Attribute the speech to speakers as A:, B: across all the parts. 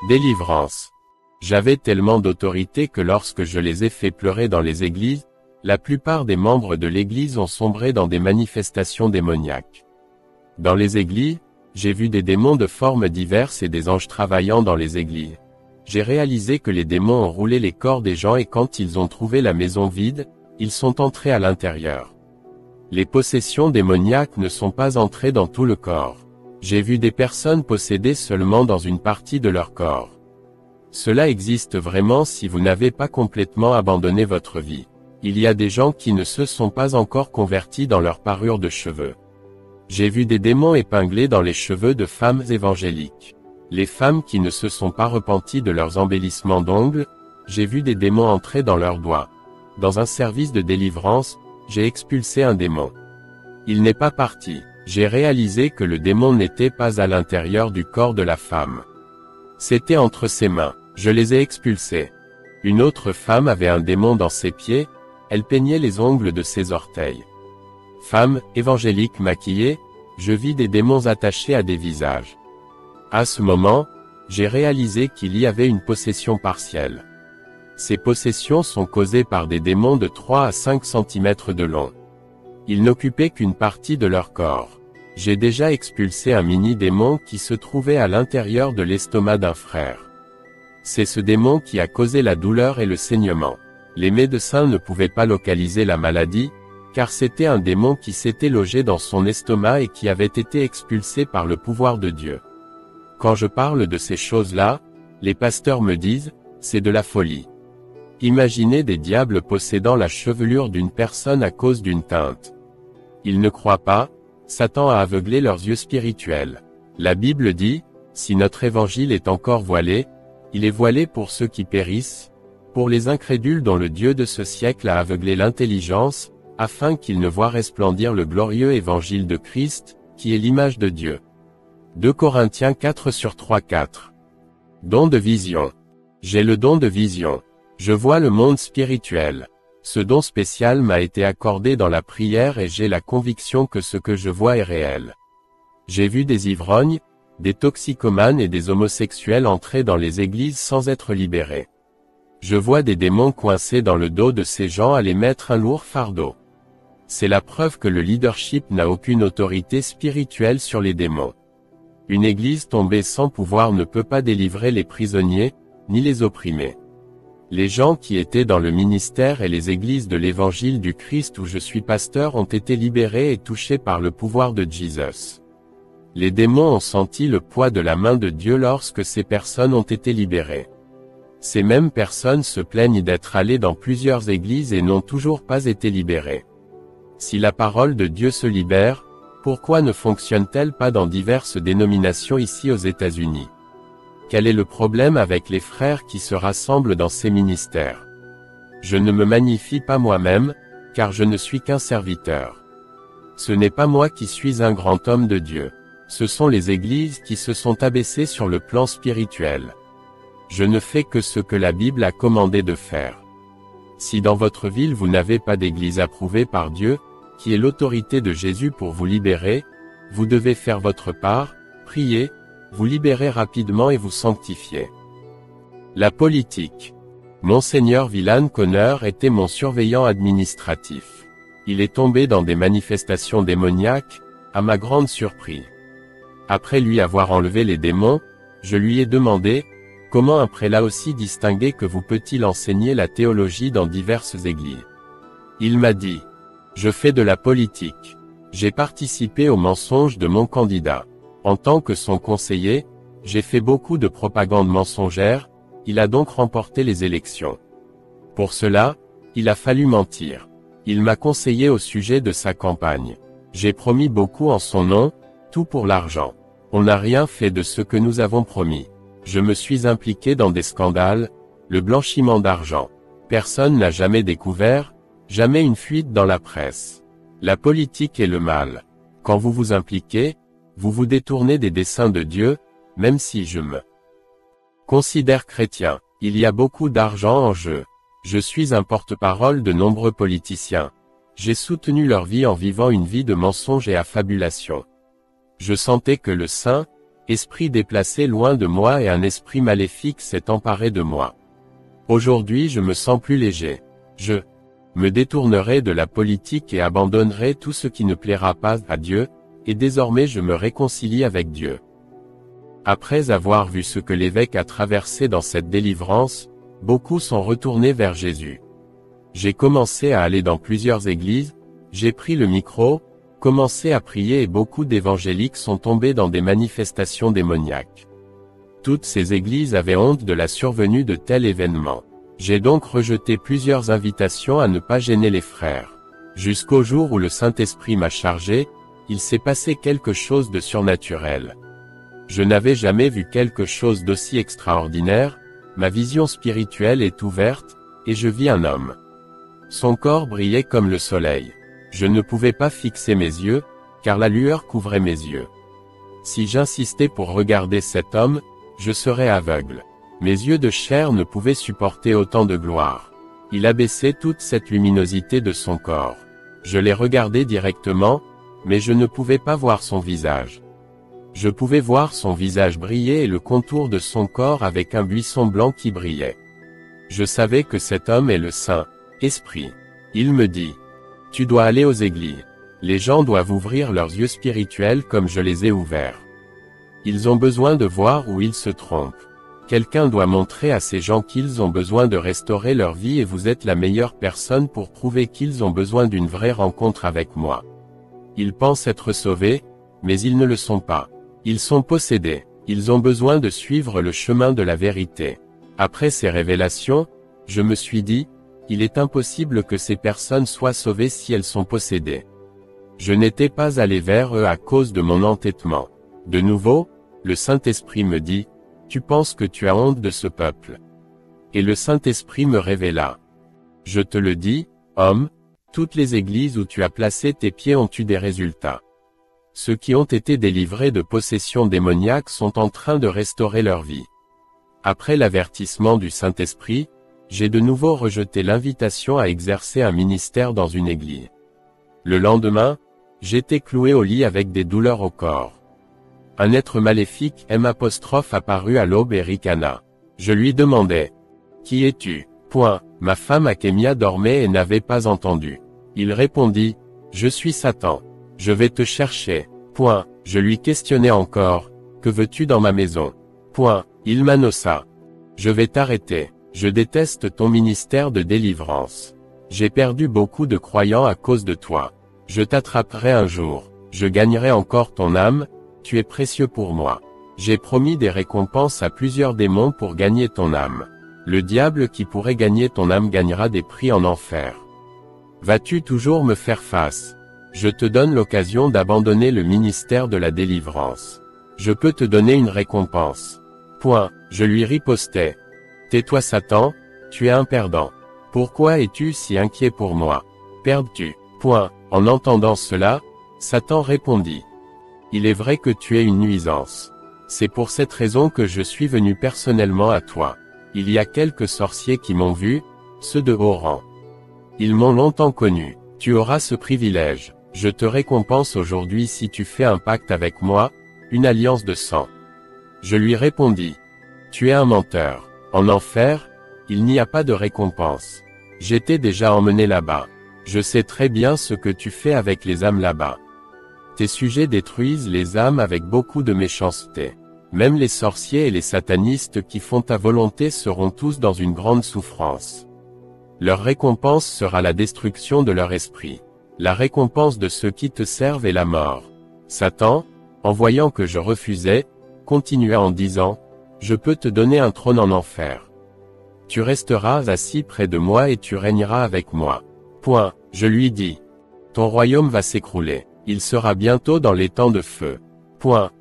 A: Délivrance. J'avais tellement d'autorité que lorsque je les ai fait pleurer dans les églises, la plupart des membres de l'église ont sombré dans des manifestations démoniaques. Dans les églises, j'ai vu des démons de formes diverses et des anges travaillant dans les églises. J'ai réalisé que les démons ont roulé les corps des gens et quand ils ont trouvé la maison vide, ils sont entrés à l'intérieur. Les possessions démoniaques ne sont pas entrées dans tout le corps. J'ai vu des personnes possédées seulement dans une partie de leur corps. Cela existe vraiment si vous n'avez pas complètement abandonné votre vie. Il y a des gens qui ne se sont pas encore convertis dans leur parure de cheveux. J'ai vu des démons épinglés dans les cheveux de femmes évangéliques. Les femmes qui ne se sont pas repenties de leurs embellissements d'ongles, j'ai vu des démons entrer dans leurs doigts. Dans un service de délivrance, j'ai expulsé un démon. Il n'est pas parti. J'ai réalisé que le démon n'était pas à l'intérieur du corps de la femme. C'était entre ses mains. Je les ai expulsés. Une autre femme avait un démon dans ses pieds, elle peignait les ongles de ses orteils. Femme, évangélique maquillée, je vis des démons attachés à des visages. À ce moment, j'ai réalisé qu'il y avait une possession partielle. Ces possessions sont causées par des démons de 3 à 5 cm de long. Ils n'occupaient qu'une partie de leur corps. J'ai déjà expulsé un mini-démon qui se trouvait à l'intérieur de l'estomac d'un frère. C'est ce démon qui a causé la douleur et le saignement. Les médecins ne pouvaient pas localiser la maladie, car c'était un démon qui s'était logé dans son estomac et qui avait été expulsé par le pouvoir de Dieu. Quand je parle de ces choses-là, les pasteurs me disent, c'est de la folie. Imaginez des diables possédant la chevelure d'une personne à cause d'une teinte. Ils ne croient pas, Satan a aveuglé leurs yeux spirituels. La Bible dit, si notre évangile est encore voilé, il est voilé pour ceux qui périssent, pour les incrédules dont le Dieu de ce siècle a aveuglé l'intelligence, afin qu'ils ne voient resplendir le glorieux évangile de Christ, qui est l'image de Dieu. 2 Corinthiens 4/3-4. Don de vision. J'ai le don de vision. Je vois le monde spirituel. Ce don spécial m'a été accordé dans la prière et j'ai la conviction que ce que je vois est réel. J'ai vu des ivrognes, des toxicomanes et des homosexuels entrer dans les églises sans être libérés. Je vois des démons coincés dans le dos de ces gens à les mettre un lourd fardeau. C'est la preuve que le leadership n'a aucune autorité spirituelle sur les démons. Une église tombée sans pouvoir ne peut pas délivrer les prisonniers, ni les opprimés. Les gens qui étaient dans le ministère et les églises de l'évangile du Christ où je suis pasteur ont été libérés et touchés par le pouvoir de Jésus. Les démons ont senti le poids de la main de Dieu lorsque ces personnes ont été libérées. Ces mêmes personnes se plaignent d'être allées dans plusieurs églises et n'ont toujours pas été libérées. Si la parole de Dieu se libère, pourquoi ne fonctionne-t-elle pas dans diverses dénominations ici aux États-Unis? Quel est le problème avec les frères qui se rassemblent dans ces ministères? Je ne me magnifie pas moi-même, car je ne suis qu'un serviteur. Ce n'est pas moi qui suis un grand homme de Dieu. Ce sont les églises qui se sont abaissées sur le plan spirituel. Je ne fais que ce que la Bible a commandé de faire. Si dans votre ville vous n'avez pas d'église approuvée par Dieu, qui est l'autorité de Jésus pour vous libérer, vous devez faire votre part, prier, vous libérer rapidement et vous sanctifier. La politique. Monseigneur Villan Conner était mon surveillant administratif. Il est tombé dans des manifestations démoniaques, à ma grande surprise. Après lui avoir enlevé les démons, je lui ai demandé, comment un prélat aussi distingué que vous peut-il enseigner la théologie dans diverses églises? Il m'a dit, je fais de la politique. J'ai participé au mensonge de mon candidat. En tant que son conseiller, j'ai fait beaucoup de propagande mensongère, il a donc remporté les élections. Pour cela, il a fallu mentir. Il m'a conseillé au sujet de sa campagne. J'ai promis beaucoup en son nom, tout pour l'argent. On n'a rien fait de ce que nous avons promis. Je me suis impliqué dans des scandales, le blanchiment d'argent. Personne n'a jamais découvert, jamais une fuite dans la presse. La politique est le mal. Quand vous vous impliquez, Vous vous détournez des desseins de Dieu, même si je me considère chrétien. Il y a beaucoup d'argent en jeu. Je suis un porte-parole de nombreux politiciens. J'ai soutenu leur vie en vivant une vie de mensonges et affabulation. Je sentais que le Saint-Esprit déplacé loin de moi et un esprit maléfique s'est emparé de moi. Aujourd'hui je me sens plus léger. Je me détournerai de la politique et abandonnerai tout ce qui ne plaira pas à Dieu, et désormais je me réconcilie avec Dieu. Après avoir vu ce que l'évêque a traversé dans cette délivrance, beaucoup sont retournés vers Jésus. J'ai commencé à aller dans plusieurs églises, j'ai pris le micro, commencé à prier et beaucoup d'évangéliques sont tombés dans des manifestations démoniaques. Toutes ces églises avaient honte de la survenue de tels événements. J'ai donc rejeté plusieurs invitations à ne pas gêner les frères. Jusqu'au jour où le Saint-Esprit m'a chargé, il s'est passé quelque chose de surnaturel. Je n'avais jamais vu quelque chose d'aussi extraordinaire, ma vision spirituelle est ouverte, et je vis un homme. Son corps brillait comme le soleil. Je ne pouvais pas fixer mes yeux, car la lueur couvrait mes yeux. Si j'insistais pour regarder cet homme, je serais aveugle. Mes yeux de chair ne pouvaient supporter autant de gloire. Il abaissait toute cette luminosité de son corps. Je l'ai regardé directement, mais je ne pouvais pas voir son visage. Je pouvais voir son visage briller et le contour de son corps avec un buisson blanc qui brillait. Je savais que cet homme est le Saint-Esprit. Il me dit: tu dois aller aux églises. Les gens doivent ouvrir leurs yeux spirituels comme je les ai ouverts. Ils ont besoin de voir où ils se trompent. Quelqu'un doit montrer à ces gens qu'ils ont besoin de restaurer leur vie et vous êtes la meilleure personne pour prouver qu'ils ont besoin d'une vraie rencontre avec moi. Ils pensent être sauvés, mais ils ne le sont pas. Ils sont possédés. Ils ont besoin de suivre le chemin de la vérité. Après ces révélations, je me suis dit, il est impossible que ces personnes soient sauvées si elles sont possédées. Je n'étais pas allé vers eux à cause de mon entêtement. De nouveau, le Saint-Esprit me dit: tu penses que tu as honte de ce peuple. Et le Saint-Esprit me révéla: je te le dis, homme, toutes les églises où tu as placé tes pieds ont eu des résultats. Ceux qui ont été délivrés de possessions démoniaques sont en train de restaurer leur vie. Après l'avertissement du Saint-Esprit, j'ai de nouveau rejeté l'invitation à exercer un ministère dans une église. Le lendemain, j'étais cloué au lit avec des douleurs au corps. Un être maléfique apparut à l'aube et ricana. Je lui demandai: qui es-tu? Ma femme Akemia dormait et n'avait pas entendu. Il répondit: je suis Satan. Je vais te chercher. Je lui questionnai encore: que veux-tu dans ma maison? Il m'annonça: je vais t'arrêter. Je déteste ton ministère de délivrance. J'ai perdu beaucoup de croyants à cause de toi. Je t'attraperai un jour. Je gagnerai encore ton âme, tu es précieux pour moi. J'ai promis des récompenses à plusieurs démons pour gagner ton âme. Le diable qui pourrait gagner ton âme gagnera des prix en enfer. Vas-tu toujours me faire face? Je te donne l'occasion d'abandonner le ministère de la délivrance. Je peux te donner une récompense. Je lui ripostai: tais-toi Satan, tu es un perdant. Pourquoi es-tu si inquiet pour moi? Perds-tu? En entendant cela, Satan répondit: il est vrai que tu es une nuisance. C'est pour cette raison que je suis venu personnellement à toi. Il y a quelques sorciers qui m'ont vu, ceux de haut rang. Ils m'ont longtemps connu. Tu auras ce privilège. Je te récompense aujourd'hui si tu fais un pacte avec moi, une alliance de sang. Je lui répondis: tu es un menteur. En enfer, il n'y a pas de récompense. J'étais déjà emmené là-bas. Je sais très bien ce que tu fais avec les âmes là-bas. Tes sujets détruisent les âmes avec beaucoup de méchanceté. Même les sorciers et les satanistes qui font ta volonté seront tous dans une grande souffrance. Leur récompense sera la destruction de leur esprit. La récompense de ceux qui te servent est la mort. Satan, en voyant que je refusais, continua en disant: je peux te donner un trône en enfer. Tu resteras assis près de moi et tu régneras avec moi. Je lui dis: ton royaume va s'écrouler. Il sera bientôt dans les temps de feu.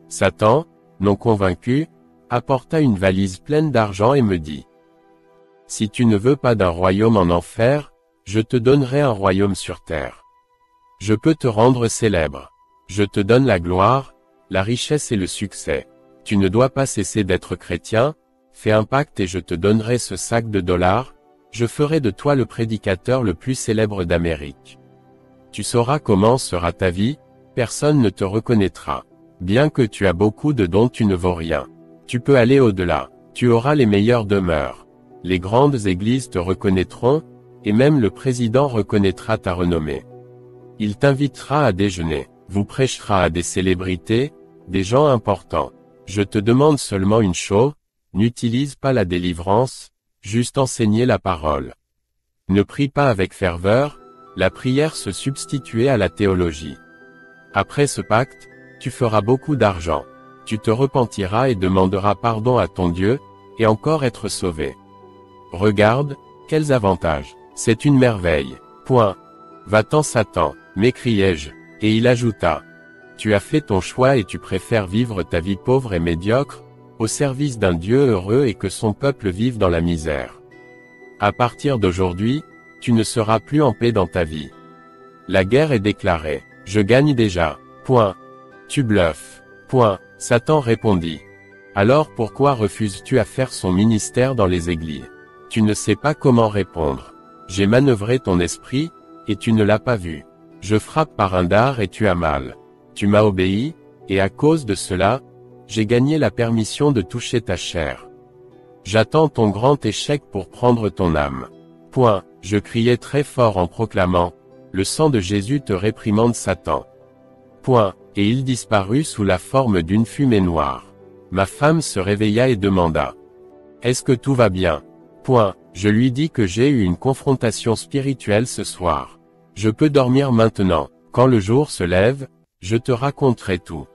A: Satan, non convaincu, apporta une valise pleine d'argent et me dit: si tu ne veux pas d'un royaume en enfer, je te donnerai un royaume sur terre. Je peux te rendre célèbre. Je te donne la gloire, la richesse et le succès. Tu ne dois pas cesser d'être chrétien, fais un pacte et je te donnerai ce sac de dollars, je ferai de toi le prédicateur le plus célèbre d'Amérique. Tu sauras comment sera ta vie, personne ne te reconnaîtra. Bien que tu as beaucoup de dons, tu ne vaux rien. Tu peux aller au-delà, tu auras les meilleures demeures. Les grandes églises te reconnaîtront, et même le président reconnaîtra ta renommée. Il t'invitera à déjeuner, vous prêchera à des célébrités, des gens importants. Je te demande seulement une chose, n'utilise pas la délivrance, juste enseigner la parole. Ne prie pas avec ferveur, la prière se substituer à la théologie. Après ce pacte, tu feras beaucoup d'argent. Tu te repentiras et demanderas pardon à ton Dieu, et encore être sauvé. Regarde, quels avantages. C'est une merveille. Point. Va-t'en Satan, m'écriai-je. Et il ajouta. Tu as fait ton choix et tu préfères vivre ta vie pauvre et médiocre, au service d'un Dieu heureux et que son peuple vive dans la misère. À partir d'aujourd'hui, tu ne seras plus en paix dans ta vie. La guerre est déclarée. Je gagne déjà. Point. Tu bluffes. Point. Satan répondit. Alors pourquoi refuses-tu à faire son ministère dans les églises? Tu ne sais pas comment répondre. J'ai manœuvré ton esprit, et tu ne l'as pas vu. Je frappe par un dard et tu as mal. Tu m'as obéi, et à cause de cela, j'ai gagné la permission de toucher ta chair. J'attends ton grand échec pour prendre ton âme. Point. Je criai très fort en proclamant. Le sang de Jésus te réprimande Satan. Point. Et il disparut sous la forme d'une fumée noire. Ma femme se réveilla et demanda. Est-ce que tout va bien? Point. Je lui dis que j'ai eu une confrontation spirituelle ce soir. Je peux dormir maintenant. Quand le jour se lève, je te raconterai tout.